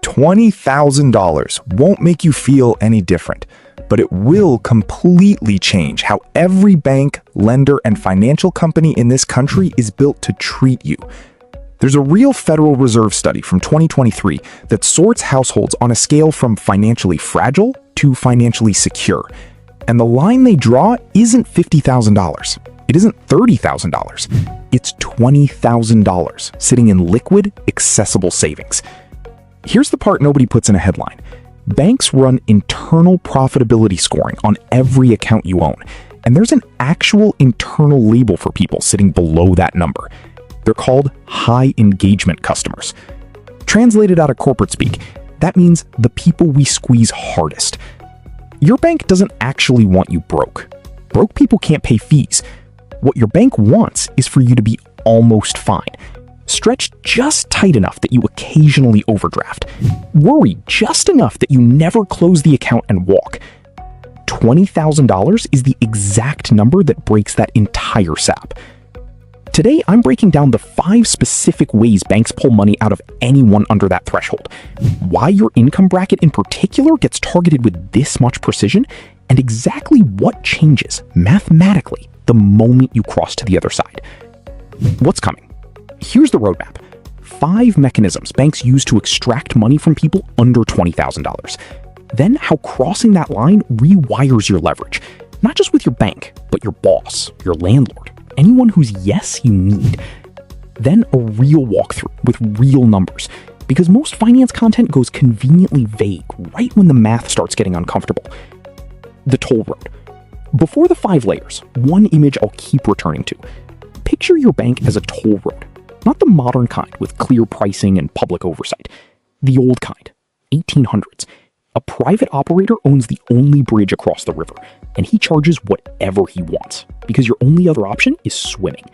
$20,000 won't make you feel any different, but it will completely change how every bank, lender, and financial company in this country is built to treat you. There's a real Federal Reserve study from 2023 that sorts households on a scale from financially fragile to financially secure. And the line they draw isn't $50,000. It isn't $30,000. It's $20,000 sitting in liquid, accessible savings. Here's the part nobody puts in a headline. Banks run internal profitability scoring on every account you own, and there's an actual internal label for people sitting below that number. They're called high engagement customers. Translated out of corporate speak, that means the people we squeeze hardest. Your bank doesn't actually want you broke. Broke people can't pay fees. What your bank wants is for you to be almost fine. Stretched just tight enough that you occasionally overdraft. Worry just enough that you never close the account and walk. $20,000 is the exact number that breaks that entire sap. Today, I'm breaking down the 5 specific ways banks pull money out of anyone under that threshold, why your income bracket in particular gets targeted with this much precision, and exactly what changes mathematically the moment you cross to the other side. What's coming? Here's the roadmap. 5 mechanisms banks use to extract money from people under $20,000. Then how crossing that line rewires your leverage, not just with your bank, but your boss, your landlord, anyone whose yes you need. Then a real walkthrough with real numbers, because most finance content goes conveniently vague right when the math starts getting uncomfortable. The toll road. Before the 5 layers, one image I'll keep returning to. Picture your bank as a toll road, not the modern kind with clear pricing and public oversight. The old kind, 1800s. A private operator owns the only bridge across the river, and he charges whatever he wants, because your only other option is swimming.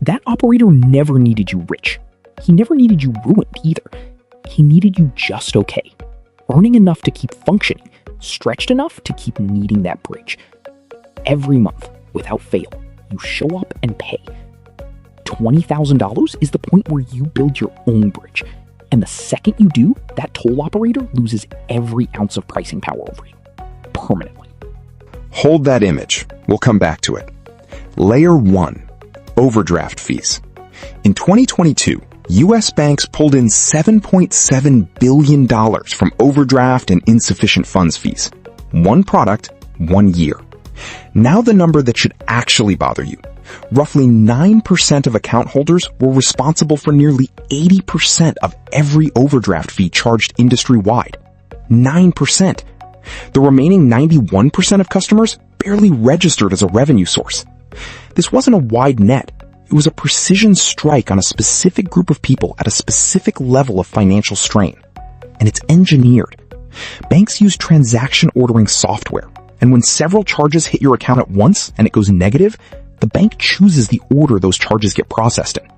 That operator never needed you rich. He never needed you ruined either. He needed you just okay, earning enough to keep functioning, stretched enough to keep needing that bridge. Every month, without fail, you show up and pay. $20,000 is the point where you build your own bridge. And the second you do, that toll operator loses every ounce of pricing power over you. Permanently. Hold that image. We'll come back to it. Layer 1. Overdraft fees. In 2022, U.S. banks pulled in $7.7 billion from overdraft and insufficient funds fees. One product, 1 year. Now the number that should actually bother you. Roughly 9% of account holders were responsible for nearly 80% of every overdraft fee charged industry-wide. 9%. The remaining 91% of customers barely registered as a revenue source. This wasn't a wide net. It was a precision strike on a specific group of people at a specific level of financial strain. And it's engineered. Banks use transaction ordering software, and when several charges hit your account at once and it goes negative, the bank chooses the order those charges get processed in.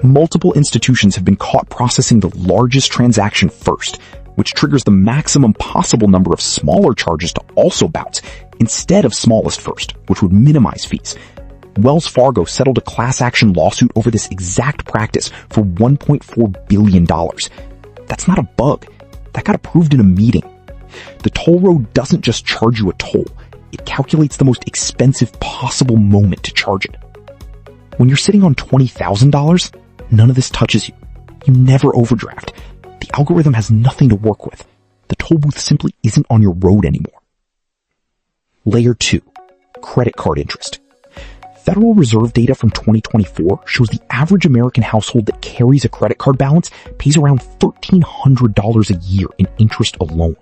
Multiple institutions have been caught processing the largest transaction first, which triggers the maximum possible number of smaller charges to also bounce, instead of smallest first, which would minimize fees. Wells Fargo settled a class action lawsuit over this exact practice for $1.4 billion. That's not a bug. That got approved in a meeting. The toll road doesn't just charge you a toll. It calculates the most expensive possible moment to charge it. When you're sitting on $20,000, none of this touches you. You never overdraft. The algorithm has nothing to work with. The toll booth simply isn't on your road anymore. Layer 2. Credit card interest. Federal Reserve data from 2024 shows the average American household that carries a credit card balance pays around $1,300 a year in interest alone.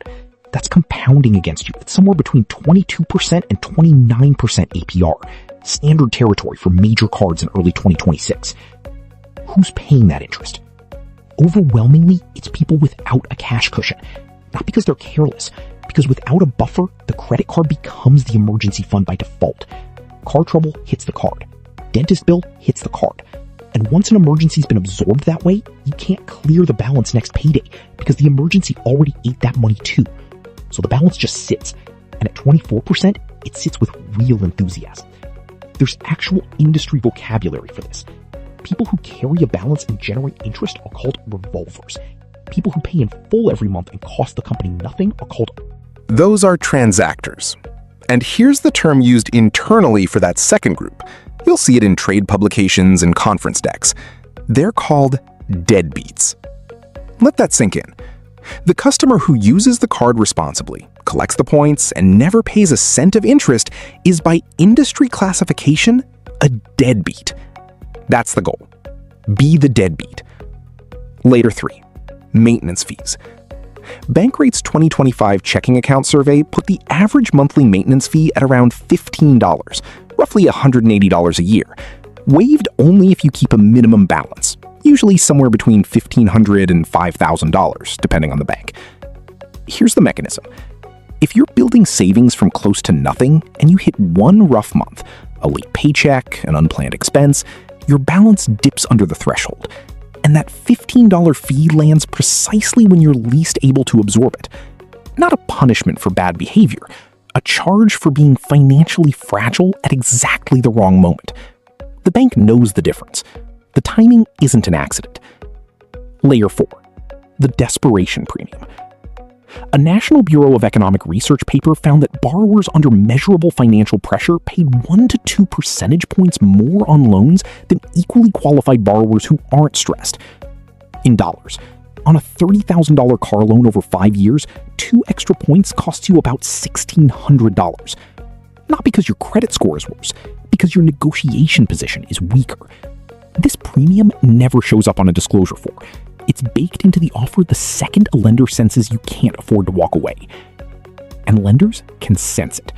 That's compounding against you. It's somewhere between 22% and 29% APR, standard territory for major cards in early 2026. Who's paying that interest? Overwhelmingly, it's people without a cash cushion. Not because they're careless, because without a buffer, the credit card becomes the emergency fund by default. Car trouble hits the card. Dentist bill hits the card. And once an emergency's been absorbed that way, you can't clear the balance next payday because the emergency already ate that money too. So the balance just sits. And at 24%, it sits with real enthusiasm. There's actual industry vocabulary for this. People who carry a balance and generate interest are called revolvers. People who pay in full every month and cost the company nothing are called... Those are transactors. And here's the term used internally for that second group. You'll see it in trade publications and conference decks. They're called deadbeats. Let that sink in. The customer who uses the card responsibly, collects the points, and never pays a cent of interest is by industry classification a deadbeat. That's the goal. Be the deadbeat. Layer 3. Maintenance fees. Bankrate's 2025 checking account survey put the average monthly maintenance fee at around $15, roughly $180 a year, waived only if you keep a minimum balance, usually somewhere between $1,500 and $5,000, depending on the bank. Here's the mechanism. If you're building savings from close to nothing and you hit one rough month, a late paycheck, an unplanned expense, your balance dips under the threshold, and that $15 fee lands precisely when you're least able to absorb it. Not a punishment for bad behavior, a charge for being financially fragile at exactly the wrong moment. The bank knows the difference. The timing isn't an accident. Layer 4. The desperation premium. A National Bureau of Economic Research paper found that borrowers under measurable financial pressure paid 1 to 2 percentage points more on loans than equally qualified borrowers who aren't stressed. In dollars, on a $30,000 car loan over 5 years, 2 extra points cost you about $1,600. Not because your credit score is worse, because your negotiation position is weaker. This premium never shows up on a disclosure form. It's baked into the offer the second a lender senses you can't afford to walk away. And lenders can sense it.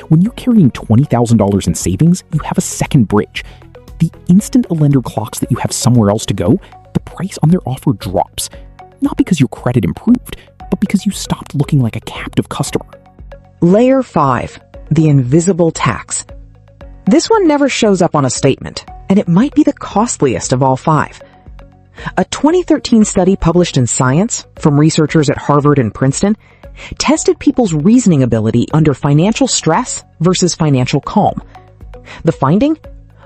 When you're carrying $20,000 in savings, you have a second bridge. The instant a lender clocks that you have somewhere else to go, the price on their offer drops. Not because your credit improved, but because you stopped looking like a captive customer. Layer 5. The invisible tax. This one never shows up on a statement, and it might be the costliest of all 5. A 2013 study published in Science from researchers at Harvard and Princeton tested people's reasoning ability under financial stress versus financial calm. The finding?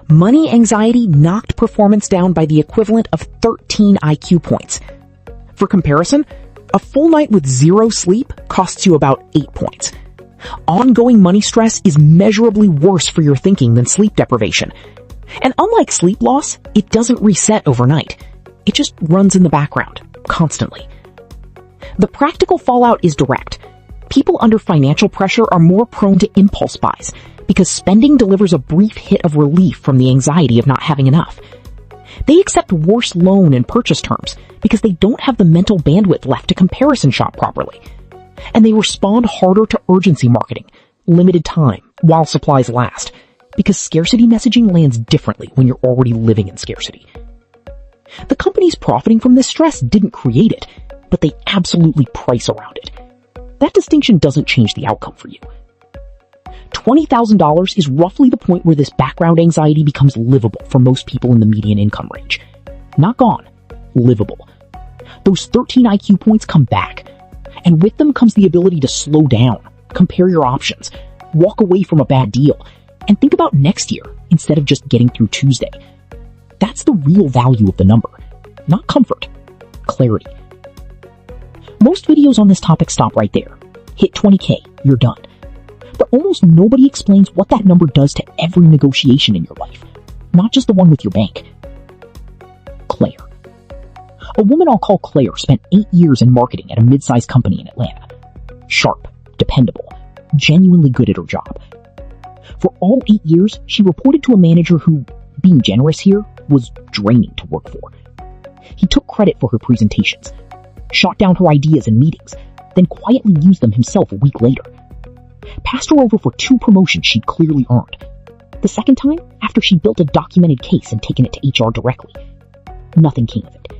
Money anxiety knocked performance down by the equivalent of 13 IQ points. For comparison, a full night with 0 sleep costs you about 8 points. Ongoing money stress is measurably worse for your thinking than sleep deprivation. And unlike sleep loss, it doesn't reset overnight. It just runs in the background, constantly. The practical fallout is direct. People under financial pressure are more prone to impulse buys because spending delivers a brief hit of relief from the anxiety of not having enough. They accept worse loan and purchase terms because they don't have the mental bandwidth left to comparison shop properly. And they respond harder to urgency marketing, limited time, while supplies last, because scarcity messaging lands differently when you're already living in scarcity. The companies profiting from this stress didn't create it, but they absolutely price around it. That distinction doesn't change the outcome for you. $20,000 is roughly the point where this background anxiety becomes livable for most people in the median income range. Not gone, livable. Those 13 IQ points come back, and with them comes the ability to slow down, compare your options, walk away from a bad deal, and think about next year instead of just getting through Tuesday. That's the real value of the number. Not comfort, clarity. Most videos on this topic stop right there. Hit 20K, you're done. But almost nobody explains what that number does to every negotiation in your life, not just the one with your bank. Clare. A woman I'll call Clare spent 8 years in marketing at a mid-sized company in Atlanta. Sharp, dependable, genuinely good at her job. For all 8 years, she reported to a manager who, being generous here, was draining to work for. He took credit for her presentations, shot down her ideas in meetings, then quietly used them himself a week later. Passed her over for 2 promotions she'd clearly earned. The second time, after she built a documented case and taken it to HR directly. Nothing came of it.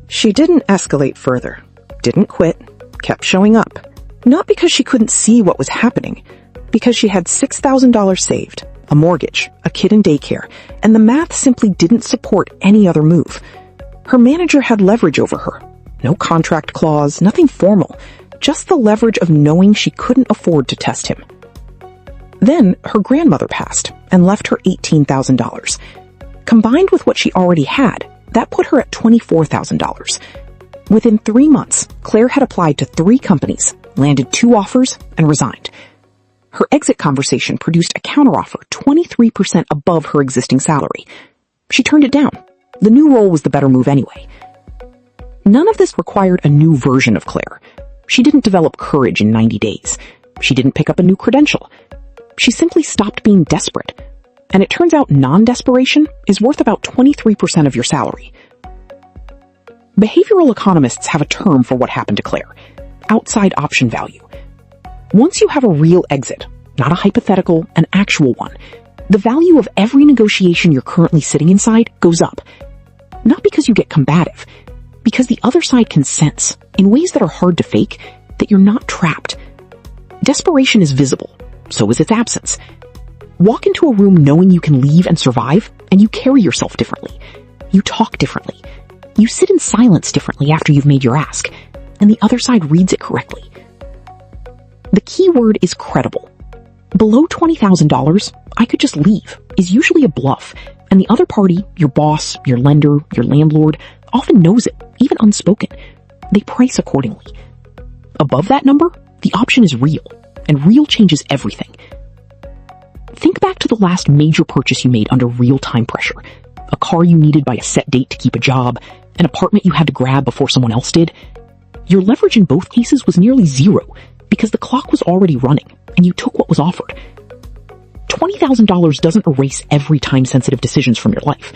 She didn't escalate further, didn't quit, kept showing up. Not because she couldn't see what was happening, because she had $6,000 saved, a mortgage, a kid in daycare, and the math simply didn't support any other move. Her manager had leverage over her. No contract clause, nothing formal, just the leverage of knowing she couldn't afford to test him. Then her grandmother passed and left her $18,000. Combined with what she already had, that put her at $24,000. Within 3 months, Claire had applied to 3 companies, landed 2 offers, and resigned. Her exit conversation produced a counteroffer 23% above her existing salary. She turned it down. The new role was the better move anyway. None of this required a new version of Claire. She didn't develop courage in 90 days. She didn't pick up a new credential. She simply stopped being desperate. And it turns out non-desperation is worth about 23% of your salary. Behavioral economists have a term for what happened to Claire: outside option value. Once you have a real exit, not a hypothetical, an actual one, the value of every negotiation you're currently sitting inside goes up. Not because you get combative, because the other side can sense, in ways that are hard to fake, that you're not trapped. Desperation is visible, so is its absence. Walk into a room knowing you can leave and survive, and you carry yourself differently. You talk differently. You sit in silence differently after you've made your ask, and the other side reads it correctly. The key word is credible. Below $20,000, I could just leave, is usually a bluff, and the other party, your boss, your lender, your landlord, often knows it, even unspoken. They price accordingly. Above that number, the option is real, and real changes everything. Think back to the last major purchase you made under real time pressure. A car you needed by a set date to keep a job, an apartment you had to grab before someone else did. Your leverage in both cases was nearly zero, because the clock was already running, and you took what was offered. $20,000 doesn't erase every time-sensitive decisions from your life,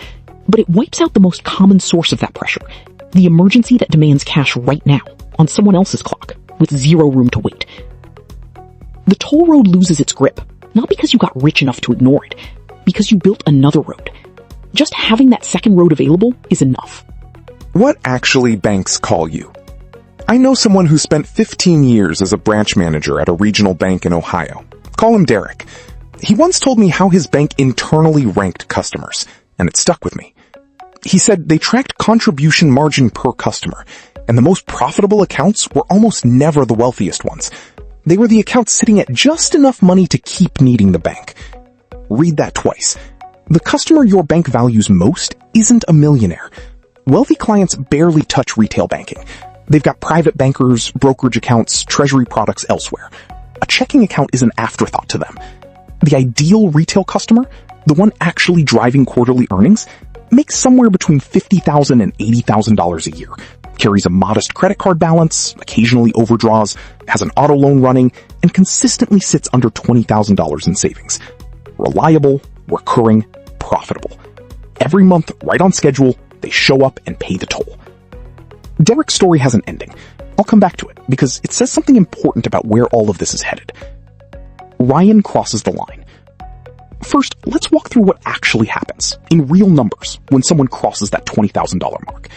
but it wipes out the most common source of that pressure, the emergency that demands cash right now, on someone else's clock, with zero room to wait. The toll road loses its grip, not because you got rich enough to ignore it, because you built another road. Just having that second road available is enough. What actually banks call you? I know someone who spent 15 years as a branch manager at a regional bank in Ohio. Call him Derek. He once told me how his bank internally ranked customers, and it stuck with me. He said they tracked contribution margin per customer, and the most profitable accounts were almost never the wealthiest ones. They were the accounts sitting at just enough money to keep needing the bank. Read that twice. The customer your bank values most isn't a millionaire. Wealthy clients barely touch retail banking. They've got private bankers, brokerage accounts, treasury products elsewhere. A checking account is an afterthought to them. The ideal retail customer, the one actually driving quarterly earnings, makes somewhere between $50,000 and $80,000 a year, carries a modest credit card balance, occasionally overdraws, has an auto loan running, and consistently sits under $20,000 in savings. Reliable, recurring, profitable. Every month, right on schedule, they show up and pay the toll. Derek's story has an ending. I'll come back to it, because it says something important about where all of this is headed. Ryan crosses the line. First, let's walk through what actually happens, in real numbers, when someone crosses that $20,000 mark.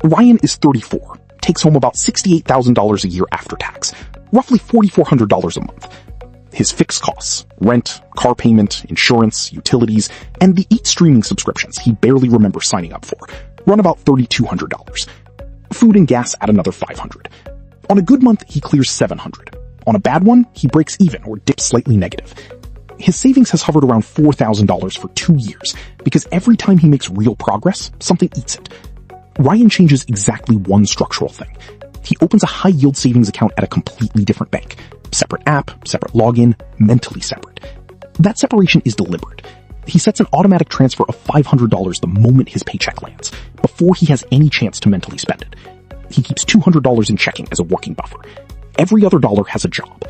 Ryan is 34, takes home about $68,000 a year after tax, roughly $4,400 a month. His fixed costs, rent, car payment, insurance, utilities, and the 8 streaming subscriptions he barely remembers signing up for, run about $3,200. Food and gas add another $500. On a good month, he clears $700. On a bad one, he breaks even or dips slightly negative. His savings has hovered around $4,000 for 2 years, because every time he makes real progress, something eats it. Ryan changes exactly one structural thing. He opens a high-yield savings account at a completely different bank. Separate app, separate login, mentally separate. That separation is deliberate. He sets an automatic transfer of $500 the moment his paycheck lands, before he has any chance to mentally spend it. He keeps $200 in checking as a working buffer. Every other dollar has a job.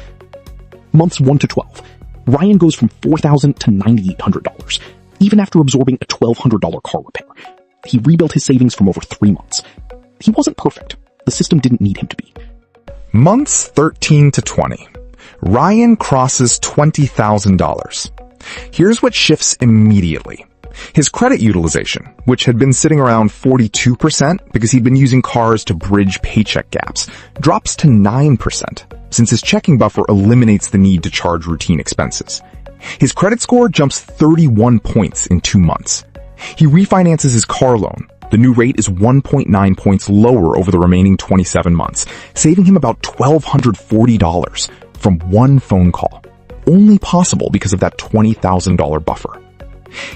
Months 1 to 12. Ryan goes from $4,000 to $9,800, even after absorbing a $1,200 car repair. He rebuilt his savings from over 3 months. He wasn't perfect. The system didn't need him to be. Months 13 to 20. Ryan crosses $20,000. Here's what shifts immediately. His credit utilization, which had been sitting around 42% because he'd been using cars to bridge paycheck gaps, drops to 9% since his checking buffer eliminates the need to charge routine expenses. His credit score jumps 31 points in 2 months. He refinances his car loan. The new rate is 1.9 points lower over the remaining 27 months, saving him about $1,240 from one phone call, only possible because of that $20,000 buffer.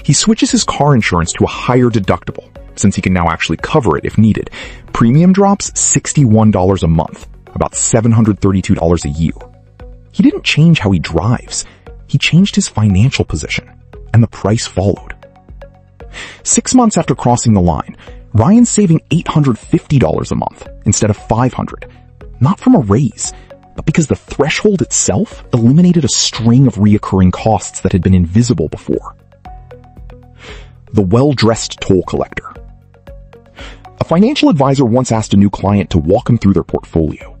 He switches his car insurance to a higher deductible, since he can now actually cover it if needed, Premium drops $61 a month, about $732 a year. He didn't change how he drives. He changed his financial position, and the price followed. 6 months after crossing the line, Ryan's saving $850 a month instead of $500, not from a raise, but because the threshold itself eliminated a string of reoccurring costs that had been invisible before. The well-dressed toll collector. A financial advisor once asked a new client to walk him through their portfolio.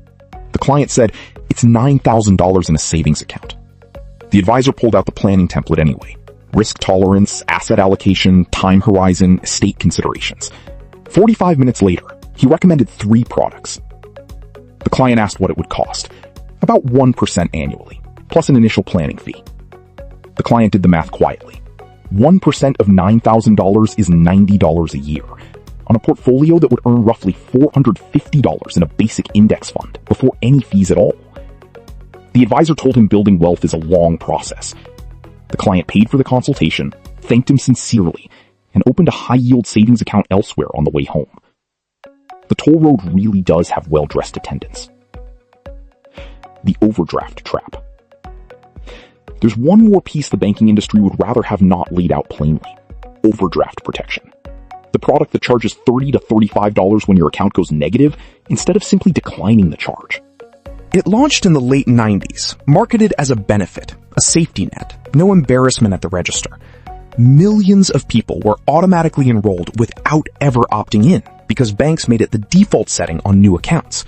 The client said, "It's $9,000 in a savings account." The advisor pulled out the planning template anyway. Risk tolerance, asset allocation, time horizon, estate considerations. 45 minutes later, he recommended 3 products. The client asked what it would cost. About 1% annually, plus an initial planning fee. The client did the math quietly. 1% of $9,000 is $90 a year, on a portfolio that would earn roughly $450 in a basic index fund before any fees at all. The advisor told him building wealth is a long process. The client paid for the consultation, thanked him sincerely, and opened a high-yield savings account elsewhere on the way home. The toll road really does have well-dressed attendants. The overdraft trap. There's one more piece the banking industry would rather have not laid out plainly. Overdraft protection. The product that charges $30 to $35 when your account goes negative instead of simply declining the charge. It launched in the late 90s, marketed as a benefit, a safety net, no embarrassment at the register. Millions of people were automatically enrolled without ever opting in because banks made it the default setting on new accounts.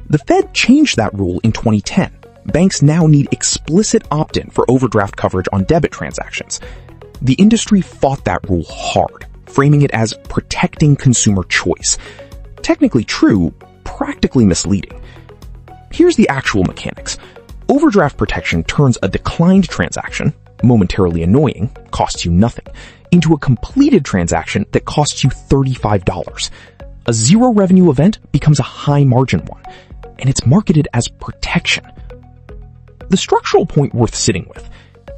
The Fed changed that rule in 2010. Banks now need explicit opt-in for overdraft coverage on debit transactions. The industry fought that rule hard, framing it as protecting consumer choice. Technically true, practically misleading. Here's the actual mechanics. Overdraft protection turns a declined transaction, momentarily annoying, costs you nothing, into a completed transaction that costs you $35. A zero revenue event becomes a high margin one, and it's marketed as protection. The structural point worth sitting with.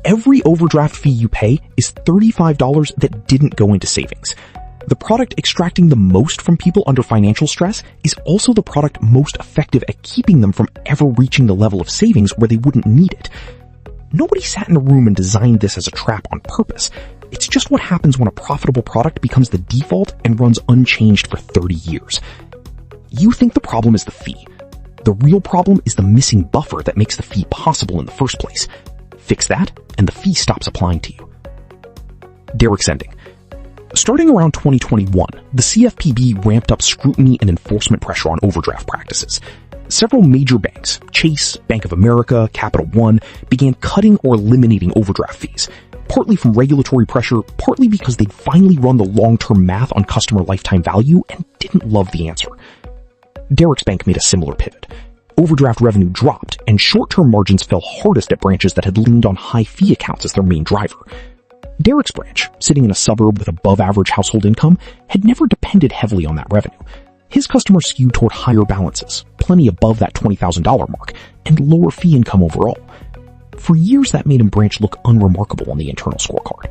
Every overdraft fee you pay is $35 that didn't go into savings. The product extracting the most from people under financial stress is also the product most effective at keeping them from ever reaching the level of savings where they wouldn't need it. Nobody sat in a room and designed this as a trap on purpose. It's just what happens when a profitable product becomes the default and runs unchanged for 30 years. You think the problem is the fee. The real problem is the missing buffer that makes the fee possible in the first place. Fix that, and the fee stops applying to you. Derek's ending. Starting around 2021, the CFPB ramped up scrutiny and enforcement pressure on overdraft practices. Several major banks, Chase, Bank of America, Capital One, began cutting or eliminating overdraft fees, partly from regulatory pressure, partly because they'd finally run the long-term math on customer lifetime value and didn't love the answer. Derek's bank made a similar pivot. Overdraft revenue dropped, and short-term margins fell hardest at branches that had leaned on high-fee accounts as their main driver. Derek's branch, sitting in a suburb with above-average household income, had never depended heavily on that revenue. His customers skewed toward higher balances, plenty above that $20,000 mark, and lower fee income overall. For years, that made his branch look unremarkable on the internal scorecard.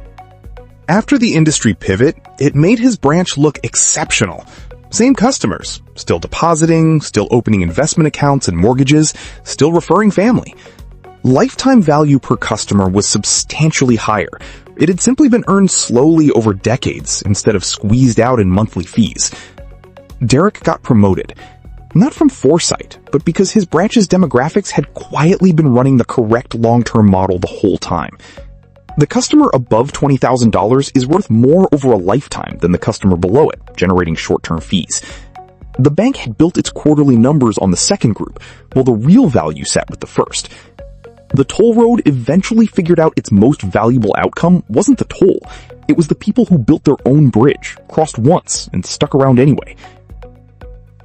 After the industry pivot, it made his branch look exceptional. Same customers, still depositing, still opening investment accounts and mortgages, still referring family. Lifetime value per customer was substantially higher. It had simply been earned slowly over decades instead of squeezed out in monthly fees. Derek got promoted, not from foresight, but because his branch's demographics had quietly been running the correct long-term model the whole time. The customer above $20,000 is worth more over a lifetime than the customer below it, generating short-term fees. The bank had built its quarterly numbers on the second group, while the real value sat with the first. The toll road eventually figured out its most valuable outcome wasn't the toll. It was the people who built their own bridge, crossed once, and stuck around anyway.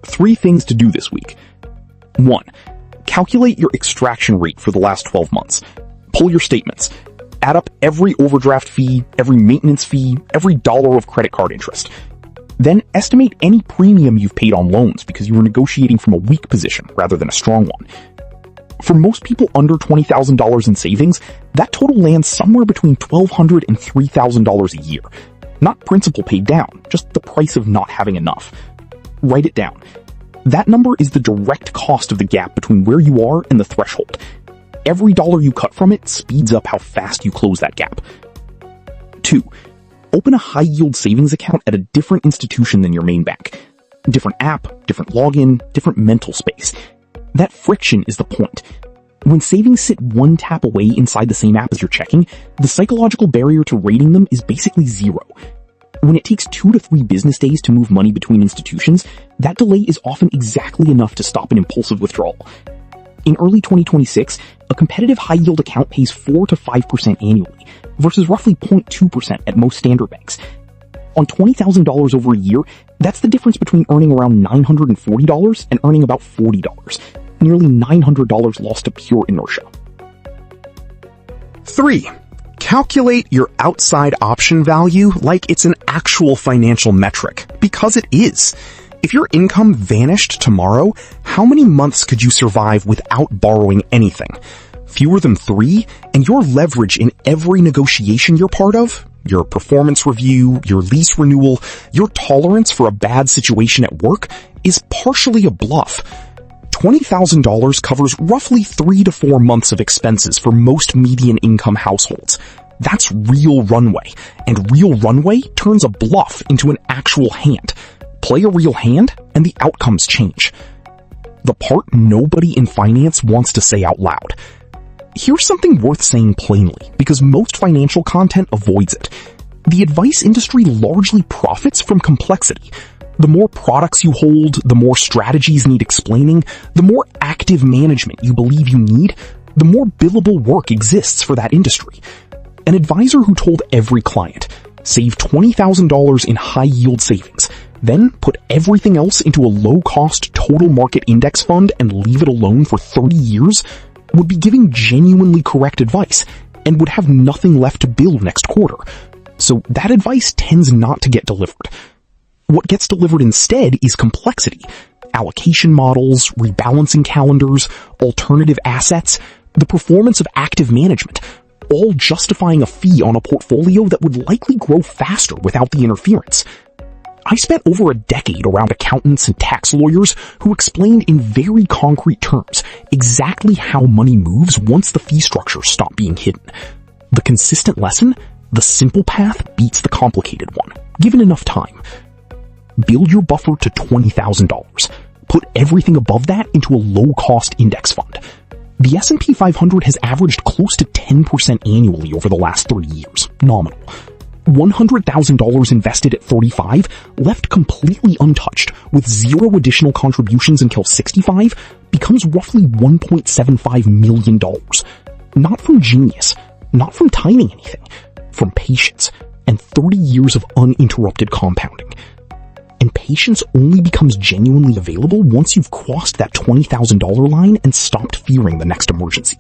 3 things to do this week. 1. Calculate your extraction rate for the last 12 months. Pull your statements. Add up every overdraft fee, every maintenance fee, every dollar of credit card interest. Then estimate any premium you've paid on loans because you were negotiating from a weak position rather than a strong one. For most people under $20,000 in savings, that total lands somewhere between $1,200 and $3,000 a year. Not principal paid down, just the price of not having enough. Write it down. That number is the direct cost of the gap between where you are and the threshold. Every dollar you cut from it speeds up how fast you close that gap. 2. Open a high-yield savings account at a different institution than your main bank. Different app, different login, different mental space. That friction is the point. When savings sit one tap away inside the same app as your checking, the psychological barrier to rating them is basically zero. When it takes 2 to 3 business days to move money between institutions, that delay is often exactly enough to stop an impulsive withdrawal. In early 2026, a competitive high-yield account pays 4 to 5% annually, versus roughly 0.2% at most standard banks. On $20,000 over a year, that's the difference between earning around $940 and earning about $40. Nearly $900 lost to pure inertia. 3. Calculate your outside option value like it's an actual financial metric, because it is. If your income vanished tomorrow, how many months could you survive without borrowing anything? Fewer than 3, and your leverage in every negotiation you're part of, your performance review, your lease renewal, your tolerance for a bad situation at work, is partially a bluff. $20,000 covers roughly 3 to 4 months of expenses for most median income households. That's real runway, and real runway turns a bluff into an actual hand. Play a real hand, and the outcomes change. The part nobody in finance wants to say out loud. Here's something worth saying plainly, because most financial content avoids it. The advice industry largely profits from complexity. The more products you hold, the more strategies need explaining, the more active management you believe you need, the more billable work exists for that industry. An advisor who told every client, save $20,000 in high-yield savings, then put everything else into a low-cost total market index fund and leave it alone for 30 years, would be giving genuinely correct advice and would have nothing left to build next quarter. So that advice tends not to get delivered. What gets delivered instead is complexity. Allocation models, rebalancing calendars, alternative assets, the performance of active management, all justifying a fee on a portfolio that would likely grow faster without the interference. I spent over a decade around accountants and tax lawyers who explained in very concrete terms exactly how money moves once the fee structures stop being hidden. The consistent lesson: the simple path beats the complicated one, given enough time. Build your buffer to $20,000. Put everything above that into a low-cost index fund. The S&P 500 has averaged close to 10% annually over the last 30 years. Nominal. $100,000 invested at 35, left completely untouched, with zero additional contributions until 65, becomes roughly $1.75 million. Not from genius, not from timing anything, from patience, and 30 years of uninterrupted compounding. And patience only becomes genuinely available once you've crossed that $20,000 line and stopped fearing the next emergency.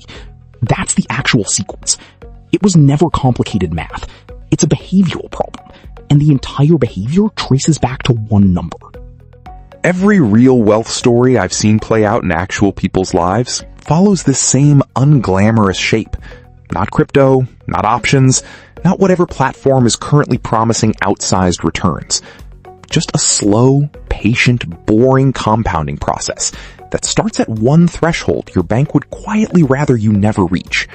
That's the actual sequence. It was never complicated math. It's a behavioral problem, and the entire behavior traces back to one number. Every real wealth story I've seen play out in actual people's lives follows this same unglamorous shape. Not crypto, not options, not whatever platform is currently promising outsized returns. Just a slow, patient, boring compounding process that starts at one threshold your bank would quietly rather you never reach.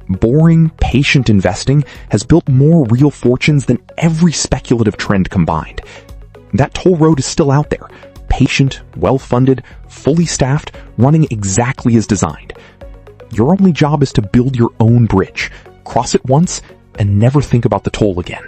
Boring, patient investing has built more real fortunes than every speculative trend combined. That toll road is still out there, patient, well-funded, fully staffed, running exactly as designed. Your only job is to build your own bridge, cross it once, and never think about the toll again.